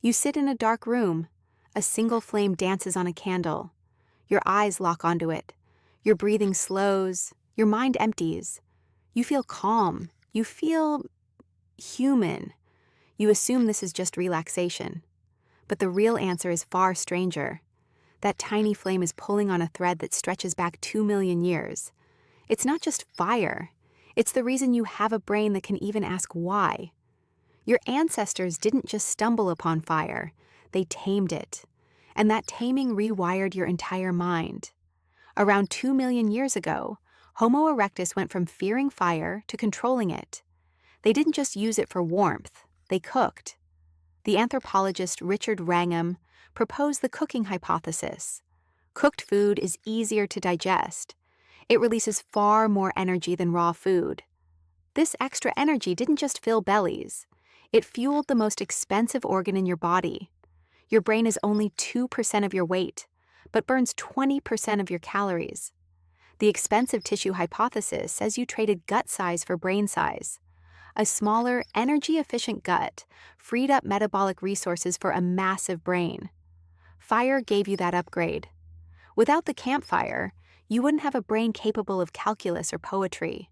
You sit in a dark room. A single flame dances on a candle. Your eyes lock onto it. Your breathing slows. Your mind empties. You feel calm. You feel human. You assume this is just relaxation. But the real answer is far stranger. That tiny flame is pulling on a thread that stretches back 2 million years. It's not just fire. It's the reason you have a brain that can even ask why. Your ancestors didn't just stumble upon fire, they tamed it. And that taming rewired your entire mind. Around 2 million years ago, Homo erectus went from fearing fire to controlling it. They didn't just use it for warmth, they cooked. The anthropologist Richard Wrangham proposed the cooking hypothesis. Cooked food is easier to digest. It releases far more energy than raw food. This extra energy didn't just fill bellies. It fueled the most expensive organ in your body. Your brain is only 2% of your weight, but burns 20% of your calories. The expensive tissue hypothesis says you traded gut size for brain size. A smaller, energy-efficient gut freed up metabolic resources for a massive brain. Fire gave you that upgrade. Without the campfire, you wouldn't have a brain capable of calculus or poetry.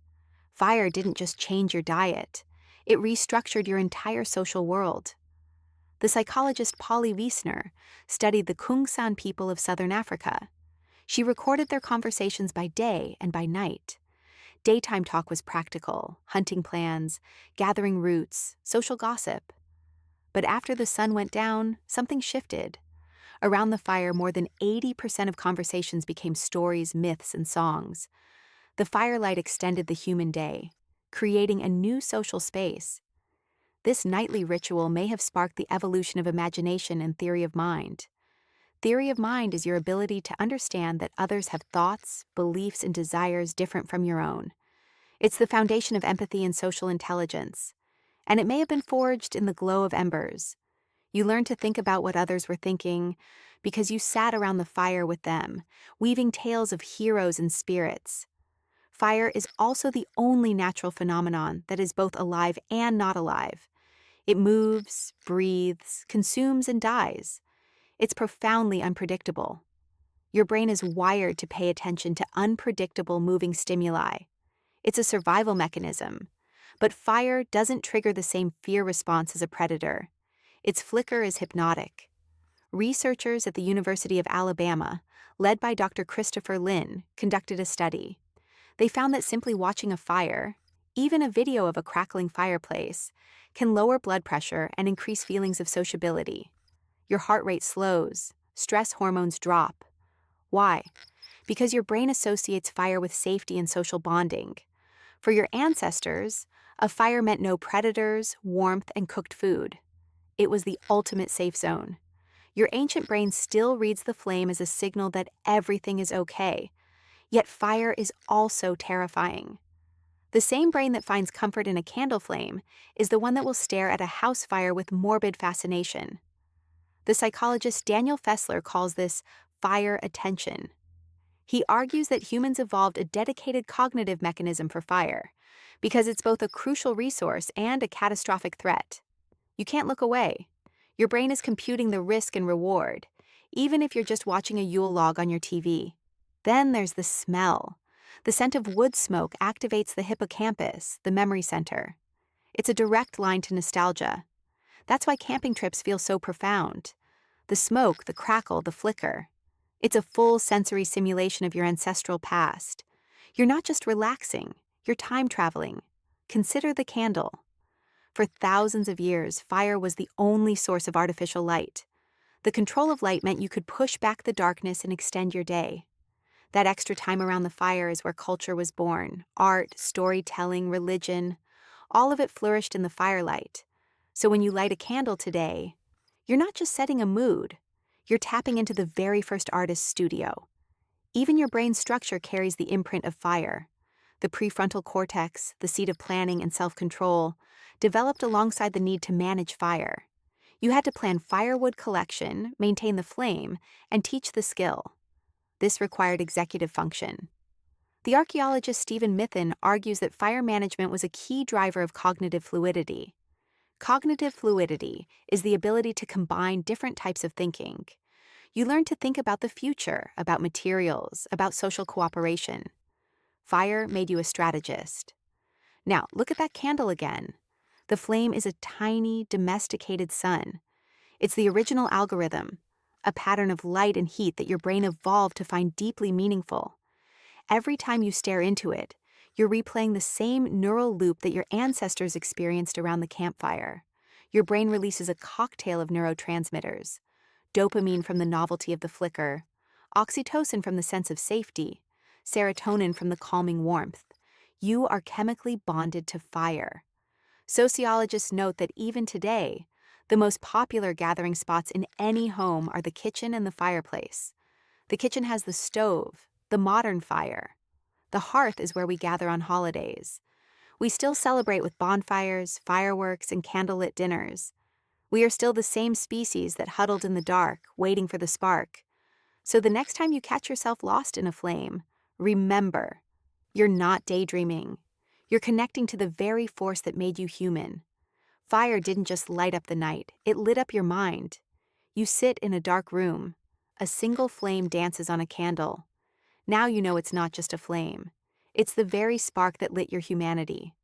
Fire didn't just change your diet. It restructured your entire social world. The psychologist Polly Wiesner studied the Kungsan people of southern Africa. She recorded their conversations by day and by night. Daytime talk was practical, hunting plans, gathering roots, social gossip. But after the sun went down, something shifted. Around the fire, more than 80% of conversations became stories, myths, and songs. The firelight extended the human day, creating a new social space. This nightly ritual may have sparked the evolution of imagination and theory of mind. Theory of mind is your ability to understand that others have thoughts, beliefs, and desires different from your own. It's the foundation of empathy and social intelligence, and it may have been forged in the glow of embers. You learned to think about what others were thinking because you sat around the fire with them, weaving tales of heroes and spirits. Fire is also the only natural phenomenon that is both alive and not alive. It moves, breathes, consumes, and dies. It's profoundly unpredictable. Your brain is wired to pay attention to unpredictable moving stimuli. It's a survival mechanism. But fire doesn't trigger the same fear response as a predator. Its flicker is hypnotic. Researchers at the University of Alabama, led by Dr. Christopher Lynn, conducted a study. They found that simply watching a fire, even a video of a crackling fireplace, can lower blood pressure and increase feelings of sociability. Your heart rate slows, stress hormones drop. Why? Because your brain associates fire with safety and social bonding. For your ancestors, a fire meant no predators, warmth, and cooked food. It was the ultimate safe zone. Your ancient brain still reads the flame as a signal that everything is okay. Yet fire is also terrifying. The same brain that finds comfort in a candle flame is the one that will stare at a house fire with morbid fascination. The psychologist Daniel Fessler calls this fire attention. He argues that humans evolved a dedicated cognitive mechanism for fire, because it's both a crucial resource and a catastrophic threat. You can't look away. Your brain is computing the risk and reward, even if you're just watching a Yule log on your TV. Then there's the smell. The scent of wood smoke activates the hippocampus, the memory center. It's a direct line to nostalgia. That's why camping trips feel so profound. The smoke, the crackle, the flicker. It's a full sensory simulation of your ancestral past. You're not just relaxing, you're time traveling. Consider the candle. For thousands of years, fire was the only source of artificial light. The control of light meant you could push back the darkness and extend your day. That extra time around the fire is where culture was born. Art, storytelling, religion, all of it flourished in the firelight. So when you light a candle today, you're not just setting a mood, you're tapping into the very first artist's studio. Even your brain's structure carries the imprint of fire. The prefrontal cortex, the seat of planning and self-control, developed alongside the need to manage fire. You had to plan firewood collection, maintain the flame, and teach the skill. This required executive function. The archaeologist Stephen Mithen argues that fire management was a key driver of cognitive fluidity. Cognitive fluidity is the ability to combine different types of thinking. You learn to think about the future, about materials, about social cooperation. Fire made you a strategist. Now, look at that candle again. The flame is a tiny, domesticated sun. It's the original algorithm, a pattern of light and heat that your brain evolved to find deeply meaningful. Every time you stare into it, you're replaying the same neural loop that your ancestors experienced around the campfire. Your brain releases a cocktail of neurotransmitters: dopamine from the novelty of the flicker, oxytocin from the sense of safety, serotonin from the calming warmth. You are chemically bonded to fire. Sociologists note that even today, the most popular gathering spots in any home are the kitchen and the fireplace. The kitchen has the stove, the modern fire. The hearth is where we gather on holidays. We still celebrate with bonfires, fireworks, and candlelit dinners. We are still the same species that huddled in the dark, waiting for the spark. So the next time you catch yourself lost in a flame, remember, you're not daydreaming. You're connecting to the very force that made you human. Fire didn't just light up the night, it lit up your mind. You sit in a dark room. A single flame dances on a candle. Now you know it's not just a flame. It's the very spark that lit your humanity.